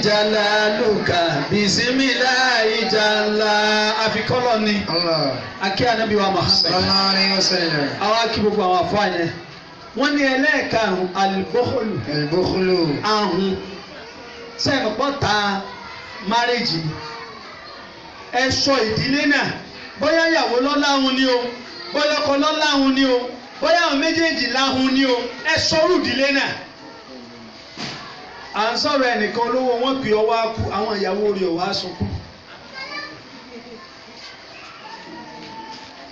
jalaluka bisimilahi jala àfikọ́lọ́ ni akí anabi wa Muhammad sallallahu alayhi wa sallam. àwọn akí gbogbo àwọn afọ yẹn wọ́n ní ẹlẹ́ẹ̀karùn albukhulu al-bukhlu. ahun sẹ́yìn pọ́ta márèjì ẹ sọ ìdílé náà bóyá ìyàwó lọ́láhun ni o bóyá ọkọ lọ́láhun ni o bóyá àwọn méjèèjì láhun ni o ẹ sọrú ìdílé náà. à ń sọ̀rọ̀ ẹnìkan olówó wọn pè ọwọ́ akú àwọn ìyàwó rẹ̀ ọ̀wá sunkún.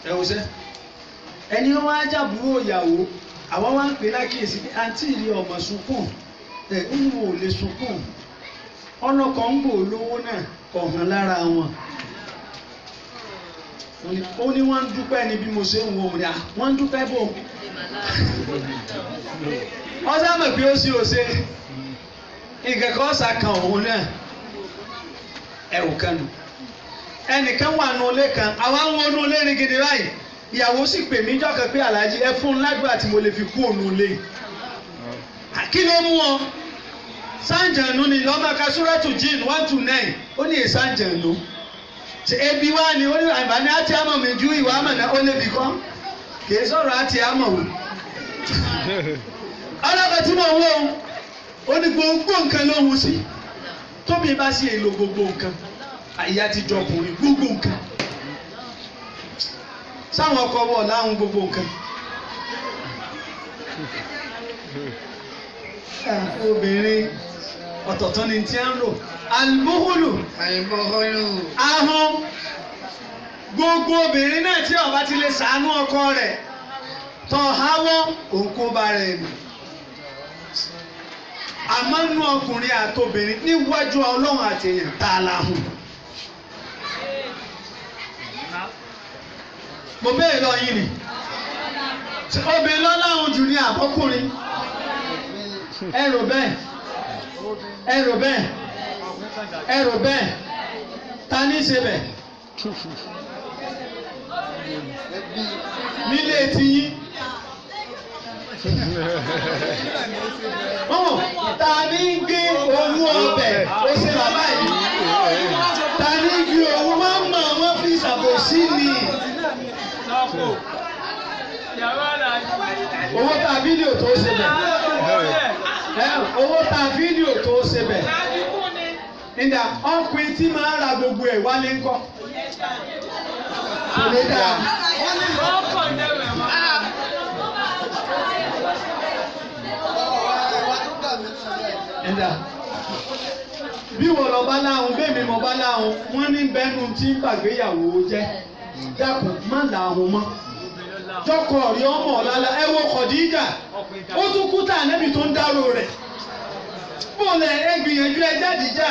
ẹ wò sẹ́ ẹni wọn á jàbúrò ìyàwó àwọn wá ń pè lákìyèsí pé àǹtí rí ọmọ sunkún ẹ ń wò lè sunkún ọlọ́kọ̀ ń gbò lówó náà kọ̀ hàn lára wọn. ó ní wọ́n ń dúpẹ́ ni bí mo ṣe ń wo òun ni wọ́n ń dúpẹ́ bò. ọ̀sán mọ̀ pé ó sì ò ṣe nǹkan kan ọ̀sà kan òun náà ẹ̀wù kan nù. ẹnìkan wà nù ilé kan àwa ń wo nù ilé ní gidi báyìí ìyàwó sì pè mí jọ́kàn pé aláàjì ẹ fún un ládùúgbà tí mo lè fi kú òun ilé. kí ló mú ọ sáǹjànú ni lọ́mọ kasúrẹ́tù jíìn 1-9 ó ní èsàǹjànú. ebi wá ni ó ní àìbáni àti àmọ̀ mi ju ìwà àmọ̀ náà ó lébi kọ́ kìí sọ̀rọ̀ àti àmọ̀ wò. ọlọ́pàá tí mo ń wò ó ní gbogbo nǹkan ló ń sí tóbi bá sí èlò gbogbo nǹkan àyà ti dọkùnrin gbogbo nǹkan sáwọn ọkọ wọ̀ láwọn gbogbo nǹkan. obìnrin ọ̀tọ̀ọ̀tọ̀ ni tí a ń lò albukhulu ahun gbogbo obìnrin náà tí ó bá ti lè ṣàánú ọkọ rẹ̀ tọ́ háwọ́ òǹkó bá rẹ̀ nù. àmọ́ nú ọkùnrin àtobìnrin níwájú ọlọ́run àti èèyàn tá a láhùn. mo bẹ́ẹ̀ lọ yín ni obìnrin lọ́láhùn jù ní àbọ́kùnrin ẹ rò bẹ́ẹ̀ ẹ rò bẹ́ẹ̀ ẹ rò bẹ́ẹ̀ ta ní ṣe bẹ́ẹ̀ nílé tiyín ta ní gbé owó ọbẹ̀ ó ṣe bàbá yìí ta ní gbé owó wọ́n mọ̀ wọ́n fi ṣàbòsí ni owó ta fídíò tó ṣe bẹ̀ owó ta fídíò tó ṣe bẹ̀ nígbà ọkùnrin tí máa ń ra gbogbo ẹ̀ wálé ńkọ́ kò lè dáa. bí wọ́n lọ bá láhùn bẹ́ẹ̀mi mọ̀ bá láhùn wọ́n ní bẹ́ẹ̀nu tí ń gbàgbéyàwó jẹ́ dákun má láhùn mọ́ jọkọ̀ rí ọmọ ọ̀làlà ẹ wo Khadija ó tún kú tà nẹ́bì tó ń dárò rẹ̀ bọ́ọ̀lẹ̀ ẹ gbìyànjú ẹ jádìjà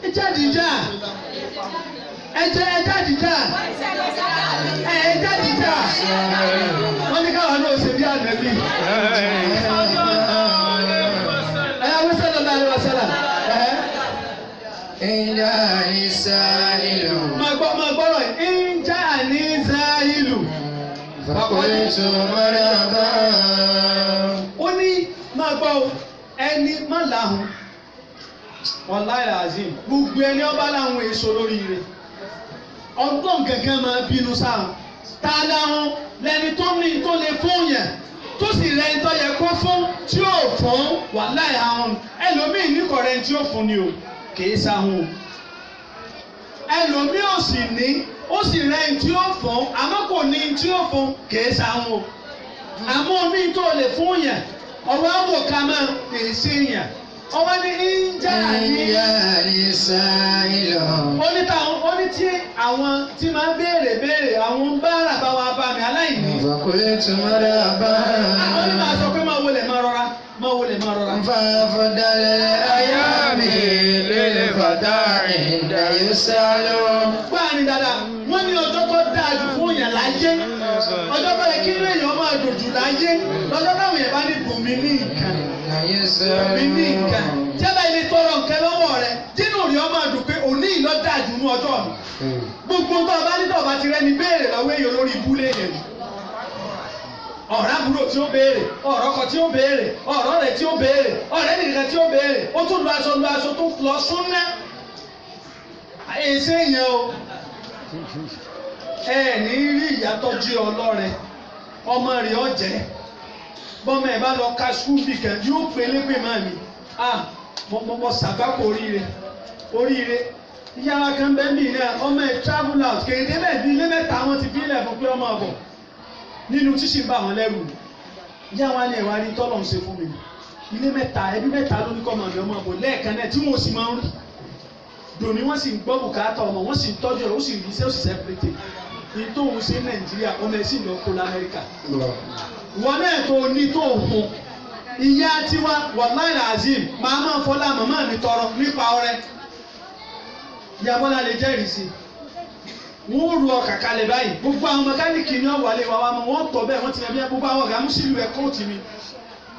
ẹ jádìjà ẹ jádìjà ẹ jádìjà wọ́n ní káwọn náà ṣe bí ànẹ́bì. Ìjà ní sáìlù. Máa gbọ́rọ̀ ìjà ní sáìlù. Fàkóyètò mọ́ràbá. Ó ní máa gbọ́ ẹni má láhùn. Wallahi azim. Gbogbo ẹni ọba láhùn èso lórí rẹ̀. Ọgbọ́n kankan máa bínú sáhùn. Ta láhùn lẹni tó ní tó lè fún yẹn. Tó sì rẹ̀ ń tọ́ yẹ kó fún tí ó fún wallahi ahùn. Ẹlòmíì ní kọ̀rẹ́ tí ó fún ni o. Kìí sáhùn ẹlòmíì ò sì ní ó sì rẹ ní tí ó fún àmọ́ kò ní tí ó fún kìí sáhùn àmọ́ omi tó lè fún yẹn ọwọ́ àwò ká máa èsì yẹn ọwọ́ ní ìjà ní sáìlù. ó ní tí àwọn tí máa béèrè àwọn ń bá rà bá wa bá mi aláìní. Fàkóyètò mọ́ràbá. ó ní máa sọ pé máa wọlé máa rọra. Fàfọ̀dàlẹ̀ ayámi lélẹ̀ fàdá ìdá yóò sálọ. Gbáà ní dáadáa, wọ́n ní ọjọ́ tó dáa jù fún èèyàn láyé. Ọjọ́ tó yẹ kí inú èèyàn máa dùn jù láyé. Lọ́jọ́ táwọn èèyàn bá ní bùnmi ní nǹkan. Bùnmi ní nǹkan. Tí ẹ bá ilé tọrọ nǹkan lọ́wọ́ rẹ̀, jínú rí ọ máa dùn pé òní ìlọ́ dáa jù ní ọjọ́ mi. Gbogbo tó o bá ní tó o bá ti rẹ́ni béèrè lọ́wọ́ èèyàn lórí ibúlé yẹn. ọ̀rọ̀ àbúrò tí ó béèrè ọ̀rọ̀ ọkọ tí ó béèrè ọ̀rọ̀ rẹ̀ tí ó béèrè ọ̀rẹ́ nìkan tí ó béèrè ó tún lu aṣọ tó lọ súnná èsè yẹn o ẹ ní rí ìyàtọ̀ jí ọlọ́rẹ ọmọ rẹ̀ ọ̀jẹ́ bọ́mọ ẹ̀ bá lọ ka skul bì kan yóò pé lépè máa mi mo sàgbákò oríire yàrá kan bẹ́ẹ̀ bì náà ọmọ ẹ̀ travel out kéde bẹ́ẹ̀ bí ilé mẹ́ta wọn ti bílẹ̀ fún pé ọmọ ọ̀bọ̀ nínú tíṣì ń bá wọn lẹ́rù yá wa ni ẹ̀wà rí tọ́lọ̀ ń ṣe fún mi ilé mẹ́ta ẹbí mẹ́ta ló ní kọ́ ọmọ mi ọmọ ọ̀bọ̀ lẹ́ẹ̀kan náà tí wọ́n sì máa ń rí dòní wọ́n sì ń gbọ́ bùkátà ọmọ wọ́n sì ń tọ́jú ẹ̀ ó sì rí iṣẹ́ ó sì sẹ́pẹ̀tì ní tóun ṣe Nàìjíríà ọmọ ẹ̀ sì lọ kó l'Amẹ́ríkà wọn náà tó ní tó hùn ìyá tiwa wàláì azim màá máa fọlá màmá mi tọrọ nípa ọrẹ ìyá Bọ́lá lè jẹ́rìí sí wọ́n ru ọkà kalẹ̀ báyìí gbogbo àwọn mẹkáníìkì ní ọ̀wálé wa mọ̀ wọ́n tọ́ bẹ́ẹ̀ wọ́n ti mọ bí gbogbo àwọn ọ̀gá mùsùlùmí ẹ̀ kóòtù mi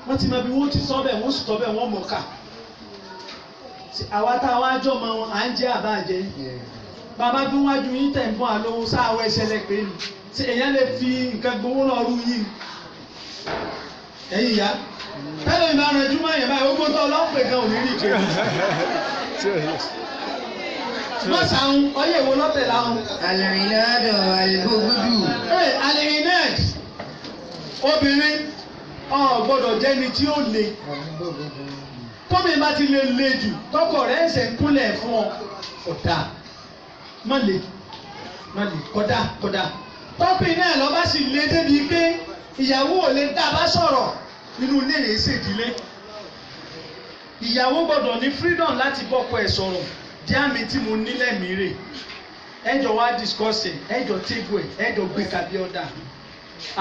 wọ́n ti mọ bí wọ́n ti sọ bẹ́ẹ̀ wọ́n sì tọ́ bẹ́ẹ̀ wọ́n mọ̀ ká àwa táwọn àjọ mọ wọn à ń jẹ́ àbájẹ́ bàbá bí wájú yín tẹ̀ ń bọ́ àlọ́wọ́ sáwọ́ ẹsẹ̀lẹ̀ pé ni ṣé èèyàn lè fi nǹkan gbowó lọ rú yín ẹ̀yìn ìyá tẹ́lẹ̀ ìmọ̀ àrùn ẹ̀jú máa yẹ̀ báyìí ó gbọ́dọ̀ ọlọ́pẹ̀ gan ò ní rí ìkejì mọ́sàn-án ọyẹ́ ìwo lọ́tẹ̀ láwọn. Al-inadu al-bughdu. Al-inad obìnrin gbọ́dọ̀ jẹ́ni tí ó le tómi bá ti le jù tọkọ rẹ̀ ẹsẹ̀ ń kúnlẹ̀ fún ọ kódà má le kódà tọ́pì náà lọ́ bá sì le débi pé ìyàwó ò lè dá a bá sọ̀rọ̀ nínú ilé rẹ̀ ṣèdílé ìyàwó gbọ́dọ̀ ní freedom láti bọ́kọ ẹ̀ sọ̀rọ̀ díàmì tí mo nílẹ̀ mi rè ẹjọ́ wá discuss ẹjọ́ table ẹjọ́ gbé kàbí ọ̀dà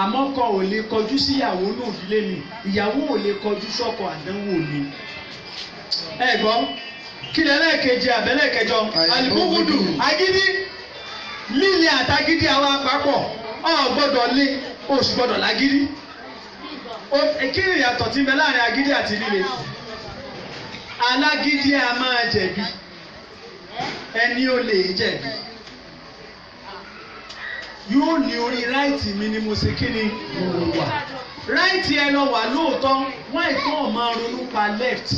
àmọ́ kọ ò lè kọjú sí ìyàwó náà ìdílé mi ìyàwó ò lè kọjú sọ́kọ àdánwò mi. ẹ gbọ́ kí lẹ́lẹ́kejì àbẹ́lẹ́kẹjọ àlùbúgbùdù agídí líle àtagídí àwọn àpapọ̀ gbọ́dọ̀ lé oṣù gbọ́dọ̀ lágídí kí ni ìyàtọ̀ tí ń bẹ láàrin agídí àti líle alágídí a máa jẹ̀bi ẹni ò lè jẹ̀bi yóò ní orí ráìtì mi ni mo ṣe kí ni mo wà ráìtì ẹ lọ wà lóòótọ́ wọ́n ìtọ́ ọ̀ máa ronú pa left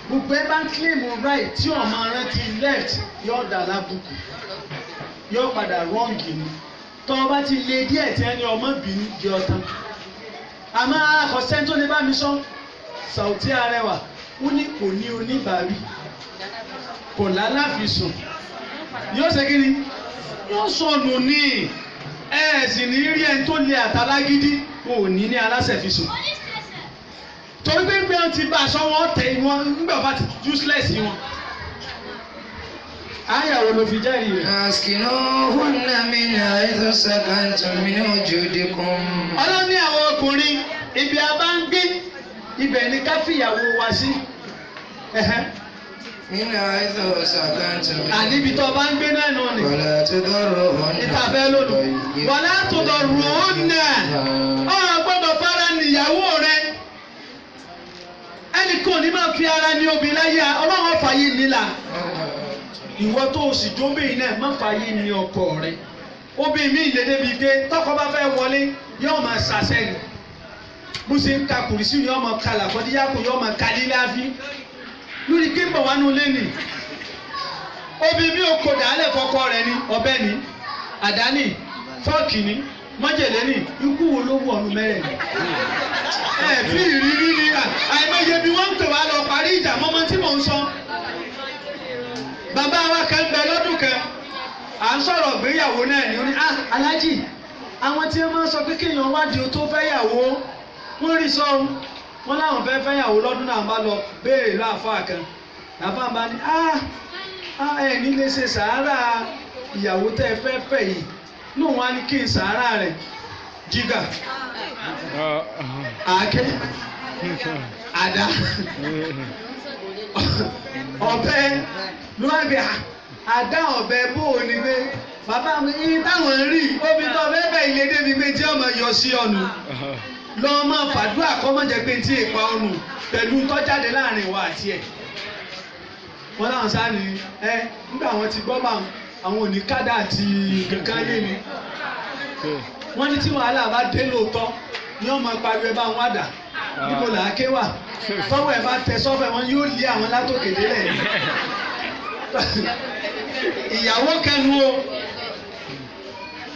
gbogbo ẹ bá ń kílèmù right tí ọ̀ máa rántí left yóò dà lábùkù yóò padà wrong ni tọ́ ọ bá ti lé díẹ̀ tí ẹni ọmọ bínú di ọ̀tán àmọ́ àkọsẹ́ tó lè bá mi sọ Saoty Arẹwà ó ní kò ní oníbàárì kò lálàfisùn yóò ṣe kí ni yóò sọnù ní sì ní rí ẹni tó lé àtàlágídí wọn ò ní aláṣẹfisùn torí pé bí wọn ti bá aṣọ wọn tẹ wọn nígbà wọn bá ti useless wọn. Àyàwó ló fi jẹ́rìí rẹ̀. Askinuhunna min haythu sakantum min wujudikum. Ọlọ́ni àwọn ọkùnrin ibi a bá ń gbé ibẹ̀ ni ká fìyàwó wa sí. Min haythu sakantum. Àníbi tó bá ń gbé náà nù ni. Wala tudarruhunna. Ìtàfẹ́ lónìí. Wala tudarruhunna. Ọ̀rọ̀ gbọ́dọ̀ fara níyàwó rẹ̀. Ẹnìkan ní máa fi ara ní obìnrin láyé Ọlọ́run fàyè nílà. Ìwọ tó o sì jóbìnrin náà má fàyè ní ọkọ rẹ̀. Obìnrin mi ìlédè bíi pé tọkọ bá fẹ́ wọlé yóò máa ṣàṣẹ ni. Bó ṣe ń ka kùrìsì ni yóò máa kalà kọ́díyàkù yóò máa kalí láàfin. Lórí kí n bọ̀ wá nulẹ̀ ni. Obìnrin mi ò kò dàálẹ̀ fọkọ rẹ̀ ni ọ̀bẹ ni àdá ni fọ́ọ̀kì ni májèlé ni ikú wo ló wọ̀ ọ́nù mẹ́rẹ̀ ni. Fi ìrírí ni àìmọye bí wọ́n ń pè wá lọ parí ìjà mọ́mọ́ tí mò ń sọ. Bàbá wa kan bẹ lọ́dún kan à ń sọ̀rọ̀ ìgbéyàwó náà ni ó ní aláàjì àwọn tí wọ́n máa ń sọ pé kéèyàn wádìí o tó fẹ́ yàwó wọ́n rí sọ wọ́n láwọn fẹ́ fẹ́ yàwó lọ́dún náà bá lọ béèrè láàfáà kan láàfáà bá ní ẹ ní lè ṣe sàárà ìyàwó tẹ́ ẹ fẹ́ fẹ́ yìí lóun wá ní kí n sàárà rẹ̀ jígà àáké àdá ọ̀bẹ ló wá bí àdá ọ̀bẹ bó o ní pé bàbá mi yín táwọn rí omi tó fẹ́ bẹ̀ ilé débi pé tí ọmọ yọ sí ọ̀nù lọ́ọ́ máa fàdúrà kọ́ mọ́ jẹ́ pé tí èèpa ọ̀nù pẹ̀lú tọ́jáde láàrin wa àti ẹ̀. wọ́n láwọn sáà ní nígbà wọn ti gbọ́ bá àwọn òní kádà àti kankan lé ni wọ́n ní tí wàhálà bá dé lóòótọ́ ni wọ́n máa pariwo ẹ bá wọn àdá níbo là á ké wà tọ́wọ́ ẹ bá tẹ sọ́fẹ̀ wọn yóò lé àwọn látòkè délẹ̀ ni ìyàwó kẹnu o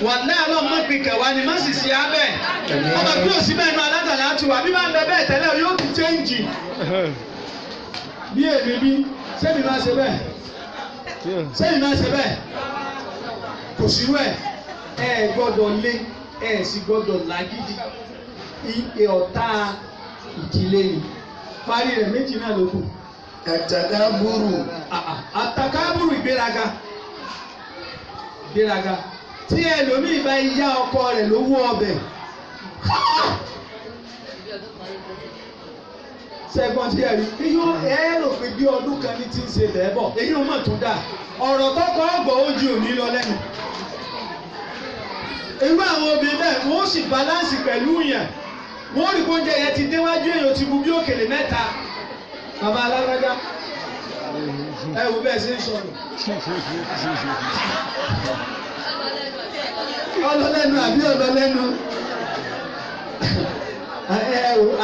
wàlẹ́ àlọ́ mọ́ pin kẹwàá ni má sì ṣe abẹ́ ọmọ bí o sí bẹ́ẹ̀ nu alátàlá tu wà bí máa ń bẹ bẹ́ẹ̀ tẹ́lẹ̀ yóò ti chẹ́ǹjì bí èmi bí sẹ́mi máa ṣe bẹ́ẹ̀ sẹ́mi máa ṣe bẹ́ẹ̀ kò sí wẹ̀ ẹ gbọ́dọ̀ lé ẹ sì gbọ́dọ̀ lágídí ọ̀tá ìdílé ni parí rẹ̀ méjì náà ló kù. Àtàkàbùrù ìgbéraga tí ẹlòmíì bá yá ọkọ rẹ̀ lówó ọbẹ̀ sẹ́gbọ́n tí ẹ rí ẹ rò pé bí ọdún kan ní ti ń ṣe bẹ́ẹ̀ bọ̀ èyí ò mọ̀ tún dà ọ̀rọ̀ tó kọ́ ọ̀gbọ̀n ojú òní lọ lẹ́nu irú àwọn obìnrin bẹ́ẹ̀ wọ́n sì báláǹsì pẹ̀lú yẹn wọ́n rí kóúnjẹ yẹn ti déwájú èèyàn ti bu bí òkèlè mẹ́ta bàbá alágbájá ẹ wò bẹ́ẹ̀ ṣe ń sọ̀rọ̀ ọlọ́lẹ́nu àbí ọlọ́lẹ́nu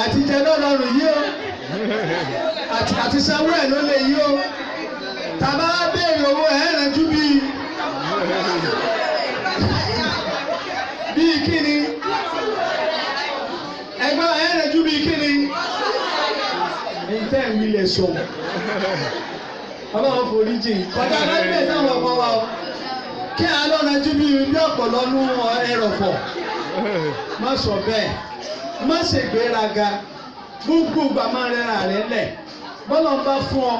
àtijọ́ lọ́rùn yìí o àti sanwó ẹ̀ ló lè yí o tàbá béèrè owó ẹ̀ rànjú bíi kíni ẹgbẹ́ ẹ̀ rànjú bíi kíni ìtẹ́ ìwílẹ̀ sọ ọlọ́run forí jìn kọjá lẹ́gbẹ̀ẹ́ táwọn ọmọ wa o kí àlọ́ rànjú bíi bí ọ̀pọ̀lọ́nú ẹrọ̀fọ̀ má sọ bẹ́ẹ̀ má ṣègbéraga gbogbo ìgbà máa rẹra rẹ lẹ̀ bọ́lá ń bá fún ọ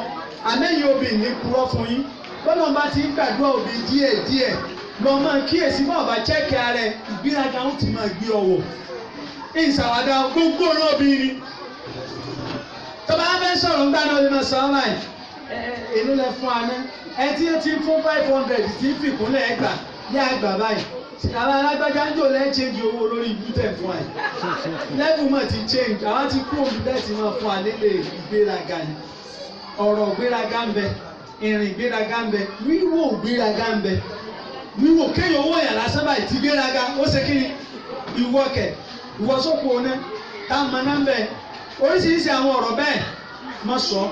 àmẹ́yìn obìnrin ní purọ́ fún yín bọ́lá ń bá ti ń gbàdúrà òbí díẹ̀ lọ máa kíyèsí bá ọba chẹ́kì ara ẹ̀ ìgbéraga ó ti máa gbé ọwọ́ ìṣàwádà gbogbo ọ̀rọ̀ obìnrin tọ́ba á fẹ́ sọ̀rọ̀ ńgbà náà ó lè máa sọ ọ́ láì èló lẹ fún aná ẹ tí ó ti ń fún 500 tí ń fìkúnlẹ̀ ẹgbà yá àgbà báyìí àwọn alágbájá ń jò lẹ́ change owó lórí ibùtẹ̀ fún ẹ level mọ̀ ti change àwọn ti kú òbí bẹ́ẹ̀ ti máa fún wa nílé ìgbéraga ni ọ̀rọ̀ ìgbéraga ń bẹ ìrìn ìgbéraga ń bẹ wíwò ìgbéraga ń bẹ wíwò kéèyàn owó yàrá lásán báyìí ti gbéraga ó ṣe kí ni ìwọ kẹ ìwọ sóko ọ̀nà tá a mọ náà ń bẹ oríṣiríṣi àwọn ọ̀rọ̀ bẹ́ẹ̀ má sọ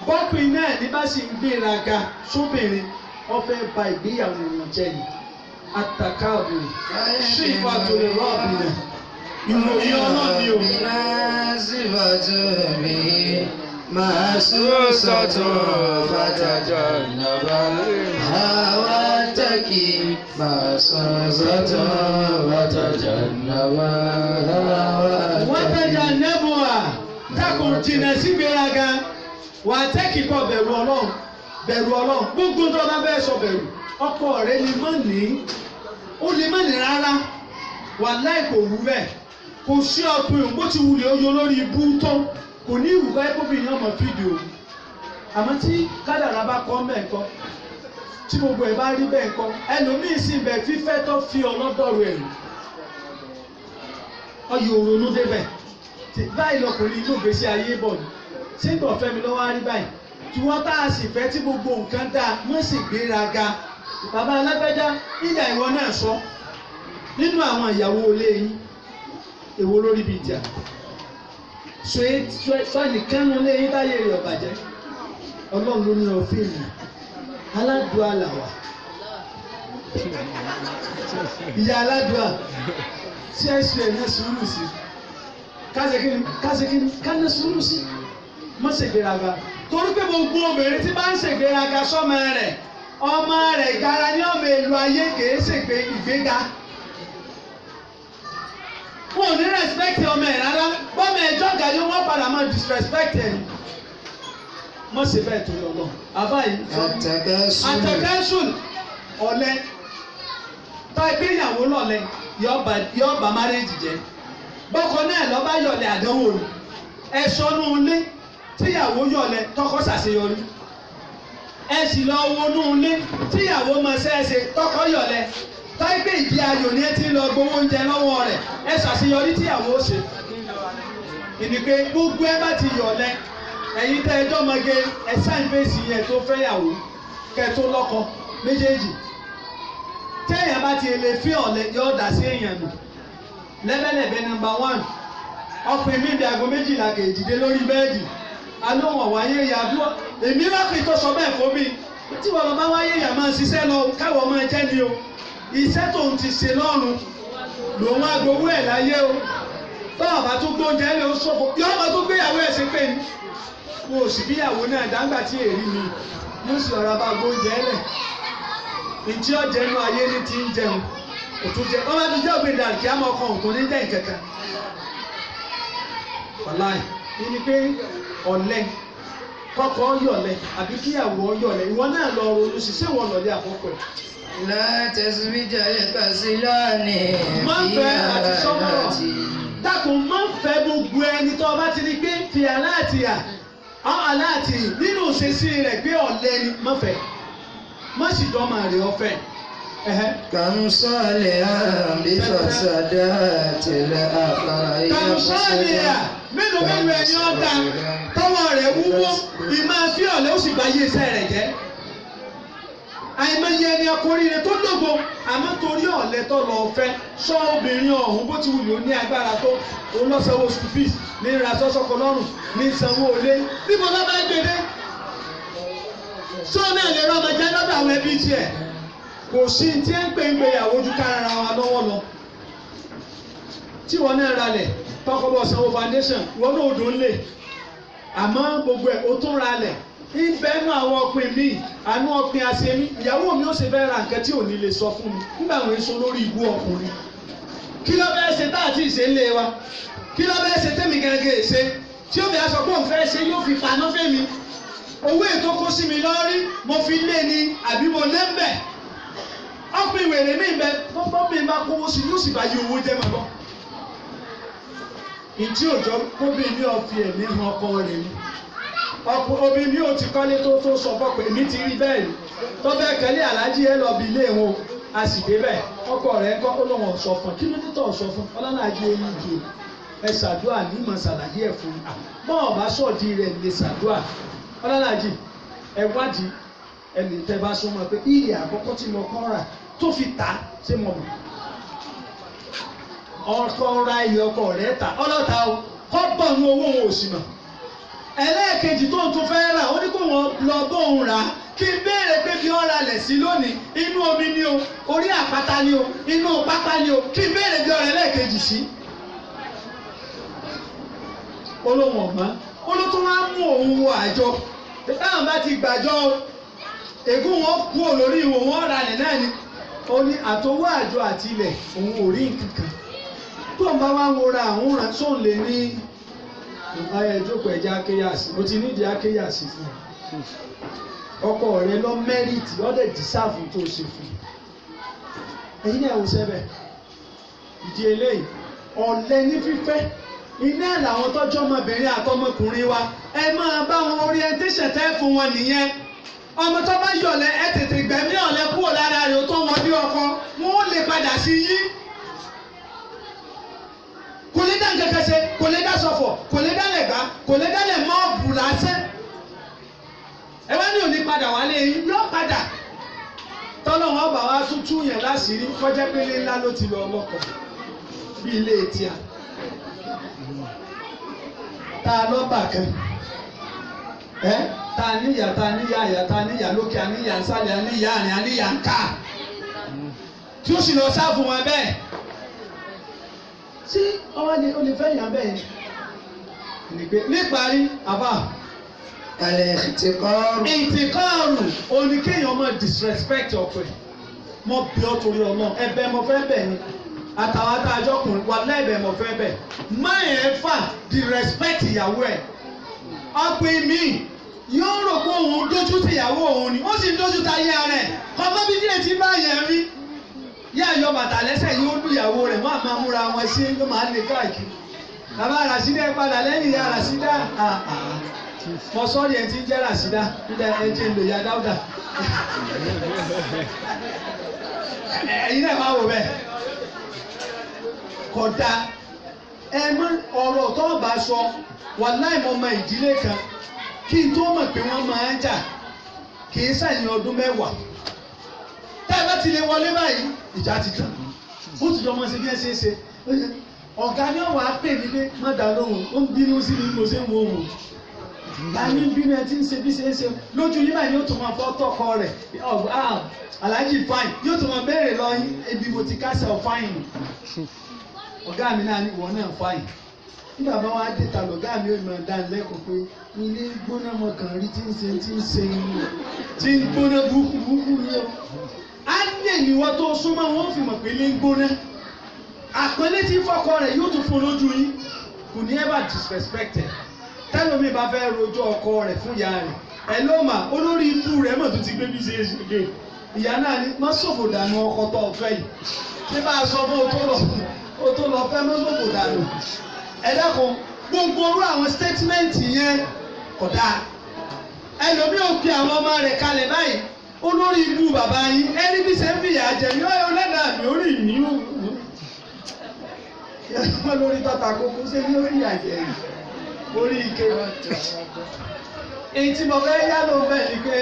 bọ́pin náà ní bá sì ń gbéraga sóbìnrin wọ́n fẹ́ ba ìgbéyàwó wọn jẹ́ ni atakabu sí ìfàtò lè rọ́ọ̀bì rẹ̀ ìròyìn ọlọ́ọ̀ni o. sífàtò mi máa sọ́sọ́tò fàtàjà nàbà àwa tẹ́kì máa sọ́sọ́tò fàtàjà nàbà àwa tẹ́kì. wọ́n tẹ̀jà nẹ́bùà dákun jìnnà sí gbéraga wà á tẹ́kì kọ́ bẹ̀rù ọlọ́run gbogbo tó bá bẹ́ẹ̀ sọ bẹ̀rù ọkọ rẹ lè má ní ó lè má ní rárá wàláì kò wú bẹ́ẹ̀ kò sí ọkùnrin bó ti wulẹ̀ ó yọ lórí ibú tó kò ní ìwúkọ ẹ̀kọ́bìnrin ọmọ fídíò àmọ́ tí kádàrá bá kọ́ mẹ́ẹ̀kọ́ tí gbogbo ẹ̀ bá rí bẹ́ẹ̀ kọ́ ẹlòmíín sì bẹ̀ fífẹ́ tó fi ọlọ́dọ̀rọ̀ ẹ̀rù ọyọ òrònú débẹ̀ báyìí lọkùnrin inú ìgbésí ayé bọ̀ ni ṣé ń tọ̀ fẹ́mi lọ́wọ́ á rí báyìí tí wọ́n tá a sì fẹ́ tí gbogbo nǹkan dáa wọ́n sì gbéraga bàbá alágbájá ìyá ìwọ náà sọ nínú àwọn ìyàwó ilé yín èwo lórí bíi jà sọ nìkan ló lé yín táyé rẹ̀ ọ̀bàjẹ́ ọlọ́run ló ní ọ fíìmù aládùá làwà ìyá aládùá tí ẹ sọ ẹ̀ ní sùúrù sí kásìkìní ká ní sùúrù sí má ṣègbéraga torí pé gbogbo obìnrin tí bá ń ṣègbéraga sọ́mọ rẹ̀ ọmọ rẹ̀ ìgara ní ọmọ èlò ayé kìí ṣègbè ìgbéga wọn ò ní respect ọmọ ẹ̀ rárá bọ́mọ ẹjọ́ gàdí wọ́n padà máa disrespect ẹ̀ mọ̀ sí bẹ́ẹ̀ tó lọ́lọ́ àbáyé àtẹ̀kẹ́sùn ọ̀lẹ tá ìgbéyàwó lọ́lẹ yọ bà marriage jẹ́ bọ́kọ náà lọ́ba yọ̀lẹ̀ àdánwò ẹ̀ sọ́nù ilé tíyàwó yọ̀lẹ̀ tọkọ ṣàṣeyọrí ẹ sì lọ wọnú ilé tíyàwó máa ṣẹ́ẹ̀ṣe tọkọ yọ̀lẹ̀ táìpé ìdí ayò ni ẹ ti lọ gbowó oúnjẹ lọ́wọ́ rẹ̀ ẹ ṣàṣeyọrí tíyàwó ṣe ìní pé gbogbo ẹ bá ti yọ̀lẹ̀ ẹ̀yin tẹ́ ẹjọ́ mọ́gẹ́ ẹ sáìn fèsì yẹn tó fẹ́yàwó kẹ́ tó lọ́kọ méjèèjì téèyàn bá ti lè fi ọ̀lẹ yóò dà sí èèyàn nù lẹ́bẹ̀lẹ́bẹ̀ number 1 ọkùnrin mi di aago 12 kejìdé lórí bẹ́ẹ̀dì alóhùn wáyé ìyàdúrà èmi lọ́kùnrin tó sọ bẹ́ẹ̀ fún mi tí wọ́n lọ bá wáyé ìyà máa ṣiṣẹ́ lọ káwọ́ máa jẹ́ ni o iṣẹ́ tó ń ti ṣe lọ́rùn lòun agbowó ẹ̀ láyé o báwa bá tún gbóúnjẹ lè ó ṣòfò yóò máa tún gbéyàwó ẹ̀ sí pé ní mo ò sì bíyàwó náà dáńgbà tí èrí mi mo sì ọ̀rọ̀ bá gbóúnjẹ lẹ̀ ìtí ọ̀jẹ̀ inú ayé ní ti ń jẹun òtún jẹ ọba tó jẹ́ ògbìn dàrí kí á mọ ọkàn òtún ní jẹ́ ìkẹ̀kẹ́ wàláì ní pé ọ̀lẹ kọ́kọ́ yọ̀lẹ àbí kíyàwó yọ̀lẹ ìwọ náà lọ ronú sí ṣé wọ́n lọ̀lẹ àkọ́kọ́ ẹ̀. látẹ̀sí jẹ́ kàṣíláàní fi dákun má fẹ́ gbogbo ẹni tó bá ti ní pé fi aláàtì nínú ìṣesí rẹ̀ pé ọ̀lẹ ni má fẹ́ má sì dọ́mà rẹ̀ ọ̀fẹ́. kàmúsọ̀lẹ̀ àbí fàṣàdá tẹ̀lé àkàrà kàmúsọ̀lẹ̀ mélòó ẹni ọ̀dà tọwọ́ rẹ̀ wúwo ìmọ̀ fi ọ̀lẹ ó sì bá yé iṣẹ́ rẹ̀ jẹ́. àìmọye ẹni ọkùnrin rẹ̀ tó lógo àmọ́ torí ọ̀lẹ tó lọ fẹ́ sọ obìnrin ọ̀hún bó ti wù ló ní agbára tó òun lọ́sọ̀wọ́ school fees ní ra sọ́sọ́kọ lọ́rùn ní sanwó olé níbo ló bá gbé dé. sọ náà lè rọ́ ọmọ jẹ́ lọ́dọ̀ àwọn ẹbí tiẹ̀ kò sí tí ń pè ń gbéyàwó ju kára wa lọ́wọ́ lọ. tí wọn náà ralẹ̀ tọkọbọ̀ sanwó foundation wọn náà odò ń lè àmọ́ gbogbo ẹ̀ ó tún ralẹ̀ ibẹ̀ nù àwọn ọkùnrin mi àánú ọkùnrin àṣemí ìyàwó mi ó ṣe fẹ́ ra nǹkan tí ò ní lè sọ fún mi nígbà wọn èso lórí ìbú ọkùnrin kí ló bẹ́ẹ̀ ṣe tá àti ìṣe ńlẹ̀ wa kí ló bẹ́ẹ̀ ṣe tẹ́mi gẹ́gẹ́ ṣe tí ó fi aṣọ pé òun fẹ́ ṣe yóò fi paná fẹ́mi owó ètò kó sí mi lọ́rí mo fi lé ní àbí mo lé ń bẹ̀ ọkùnrin wèrè mi bẹ bọ́ mi bá kówó sí yóò sì bá yí owó jẹ́ mọ́ ìtí òjò kóbi ní ọ̀fi ẹ̀mí hàn ọkọ rẹ̀ ni obìnrin mi ò ti kọ́lé tó sọ fọ́ pé èmi ti rí bẹ́ẹ̀ ni tó bẹ́ẹ̀ kẹ́lẹ́ aláàjì ẹ lọ bí ilé wọn a sì dé bẹ́ẹ̀ ọkọ rẹ̀ kọ́ ó lọ́wọ́ sọ fún kí ló dé tọ̀ sọ fún ọlọ́láàjì omi ìdè ẹ ṣàdúrà ní ìmọ̀ ṣàlàyé ẹ̀ fún mi bọ́ ọ̀bá sọ̀dí rẹ̀ lè ṣàdúrà ọlọ́láàjì ẹ wádìí ẹnì tẹ́ bá súnmọ́ pé iye àkọ́kọ́ tí mo kọ́ rà tó fi tà ṣé mo mọ̀ ọkọ ra iye ọkọ rẹ̀ tà ọlọ́ta o kọ́ bọ̀ ní owó òun ò sì mọ̀ ẹlẹ́ẹ̀kejì tó ń tún fẹ́ rà ó ní kó wọn lọ bóun rà kí n béèrè pé bí wọ́n ralẹ̀ sí lónìí inú omi ni o orí àpáta ni o inú pápá ni o kí n béèrè bí ọ̀rẹ́ ẹlẹ́ẹ̀kejì sí. olóhùn ọ̀mọ́ olótún wá mú òun wo àjọ táwọn bá ti gbàjọ ègún wọn kú olórí ìwò wọn ralẹ̀ náà ni ó ní àtọwọ́ àjọ àti ilẹ̀ òun ò rí nǹkan kan tó ń bá wá wo ra àwọn ràn sóun lè ní ayé ìjókòó ẹja akéyàsí mo ti nídìí akéyàsí fún ọkọ rẹ lọ mẹ́rìtì ọdẹ dìsáàfù tó ṣe fún ẹ̀yin náà wò sẹbẹ ìdí eléyìí ọ̀lẹ ní fífẹ́ iná làwọn tọ́jú ọmọbìnrin àtọmọkùnrin wa ẹ máa bá wọn orientation tẹ́ fún wọn nìyẹn ọmọ tó bá yọ̀lẹ ẹ tètè gbẹ̀mí ọ̀lẹ kúrò lára rẹ̀ tó wọn bí ọkọ wọn ó lè padà sí yí. Kò lè dá nǹkan kan ṣe, kò lè dá ṣọ̀fọ̀, kò lè dá lẹ̀gbá, kò lè dá lẹ̀ mọ́ọ̀bù lásán. Ẹ wá ní òní padà wálé yín yóò padà. Tọ́lọ́wọ́n ọba wa tún tú yẹn láṣìírí kọjá pélé ńlá ló ti lọ ọlọ́kọ̀ bí ilé etí à. Ta lọ́bà kan ta níyà àyà ta níyà lókè àníyà nsàlẹ̀ àníyà àrìn àníyà ńká tí ó sì lọ sáfù wọn bẹ́ẹ̀. Sí ọwọ́ ni o lè fẹ́ yàn bẹ́ẹ̀ níparí àbá. ìtìkọ́ọ̀rù oníkéèyàn ọmọ disrespect ọkọ ẹ̀ mọ bí ọ torí ọlọ́run ẹ̀bẹ̀ mo fẹ́ bẹ̀ ni àtàwọn àtàjọkùnrin wà lẹ́ẹ̀bẹ̀ mo fẹ́ bẹ̀ má ẹ̀ fà di respect ìyàwó ẹ̀ ọ̀pìn mi yóò rò pé òun dójú ti ìyàwó òun ni ó sì ń dójú ta yé ara ẹ̀ ọmọ bíi díẹ̀ tí bá yẹn rí yá yọ bàtà lẹ́sẹ̀ yóò lù ìyàwó rẹ̀ wọ́n á máa múra wọn sí ló máa lè káàkiri bàbá Rasida padà lẹ́yìn ìyá Rasida mọ sọ́ọ̀rì ẹ̀ tí ń jẹ́ Rasida nígbà ẹ̀ jẹ́ ń lò ya Dáúdà ẹ̀yin náà máa wò bẹ́ẹ̀ kódà ẹ mọ ọ̀rọ̀ tó bá sọ wàláì mọ ọmọ ìdílé kan kí n tó mọ̀ pé wọ́n máa ń jà kì í ṣàyìn ọdún 10 tá ẹ bá ti lè wọlé báyìí ìjà ti tàn ó ti jọ ọmọ ṣe bí ẹ ṣe é ṣe ọ̀gá ni ọ̀wà á pè mí pé má dá lóhùn ó ń bínú sí mi mo ṣe ń wo òun láyé ń bínú ẹ ti ń ṣe bí ṣe é ṣe lójú yín báyìí yóò tún máa fọ́ tọkọ rẹ̀ aláàjì fáìn yóò tún máa béèrè lọ ibi mo ti kásẹ̀ ọ̀ fáìn ọ̀gá mi náà ní ìwọ náà fáìn nígbà bá wàá dé ta lọ̀gá mi ò máa dá lẹ́kọ̀ọ́ pé ilé gbóná mọ̀kàn rí tí ń ṣe inú tí ń gbóná burúkú ni ó á lè níwọ́ tó súnmọ́ wọn fi mọ̀ pé ilé ń gbóná àpẹẹlẹ tí fọkọ rẹ̀ yóò tún fún lójú yín kò ní ever disrespected tẹ́lómi bá fẹ́ rojọ́ ọkọ rẹ̀ fún ìyá rẹ̀ ẹ ló mà olórí ikú rẹ̀ mọ̀ tó ti gbé bí ṣe é ṣe dé ìyá náà ni má ṣòfò dànù ọkọ tó ọ̀fẹ́ yìí tí bá a sọ fún o tó lọ fẹ́ má ṣòfò dànù ẹ dákun gbogbo orú àwọn statement yẹn kò dáa ẹlòmí ò fi àwọn ọmọ rẹ̀ kalẹ̀ báyìí olórí ikú bàbá yín ẹni bí ṣe ń fìyà jẹ yọ ẹ ọlẹ́dàá mi orí ìní wọ́n lórí tọ́ta kókó ṣe ní orí àjẹ́ orí ike. Èyí tí mo fẹ́ yá ló bẹ̀ ni pé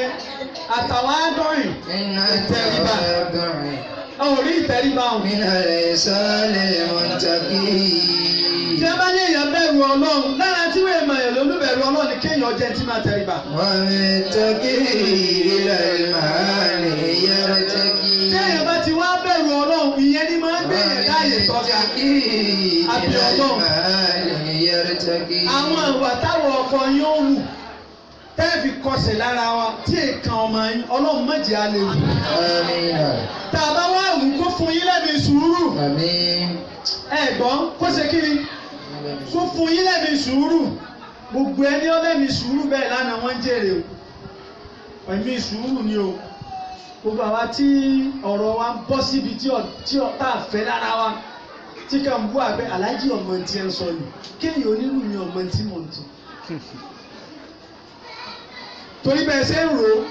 àtàwọn àádọ́rin ìtẹríba orí ìtẹríba ọ̀hún. Mi náà lè sọ lè mọ̀ tàbí. Tí a bá ní èèyàn bẹ̀rù Ọlọ́run lára tí wọ́n èèmọ̀ èèyàn lólùbẹ̀rù Ọlọ́run ni kéèyàn jẹ́ tí máa tẹríba. Wọ́n mi tọ́kì ilẹ̀ ìmọ̀lẹ̀ yẹrẹ tẹ́kì. Tí èèyàn bá ti wá bẹ̀rù Ọlọ́run ìyẹn ni máa ń gbé èèyàn láàyè tọ́ka. Àbí Ọlọ́run. Àwọn ìwà táwọn ọkọ yín ó wù tẹ́ẹ̀fì kọsẹ̀ lára wa tí èèkàn ọmọ yín Ọlọ́run má jẹ́ á lè wù. Tá a bá wá wù kó fún yín lẹ́bi sùúrù. Ẹ̀gbọ́n kó ṣe kí ni? Kó fún yín lẹ́bi sùúrù. Gbogbo ẹni ó lẹ́mi sùúrù bẹ́ẹ̀ lánàá wọ́n ń jèrè o. Ẹ̀mí sùúrù ni o. Gbogbo àwa tí ọ̀rọ̀ wa ń bọ́ síbi tí ọ̀tá fẹ́ lára wa tí kà ń bú àgbẹ̀ aláàjì ọmọ tí ẹ ń sọ yìí kéèyàn onírú mi ọmọ tí mò ń tún. Torí bẹ́ẹ̀ ṣe ń rò ó